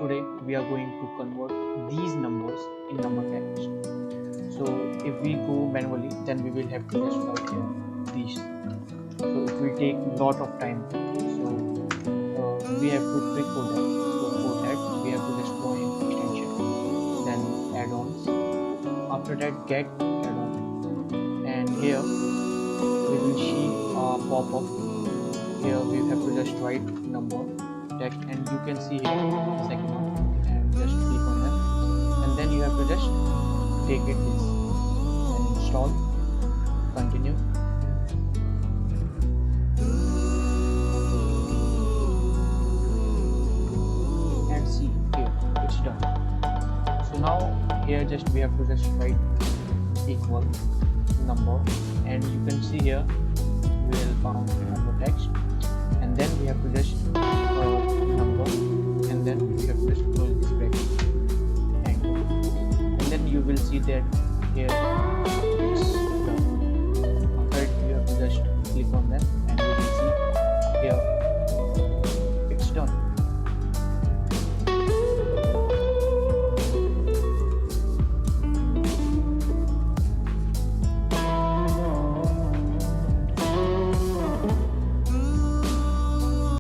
today we are going to convert these numbers in number text. So if we go manually, then we will have to just write here these. So it will take lot of time. So we have to click for that. So for that we have to just go in extension, then add-ons. After that, get add-on, and here we will see a pop-up. Here we have to just write number text, and you can see here the second one, and just click on that, and then you have to just take it this and install, continue, and see here it's done. So now here just we have to just write equal number, and you can see here we will found number text, and then we have to just number, and then we have to just close this bracket, and then you will see that here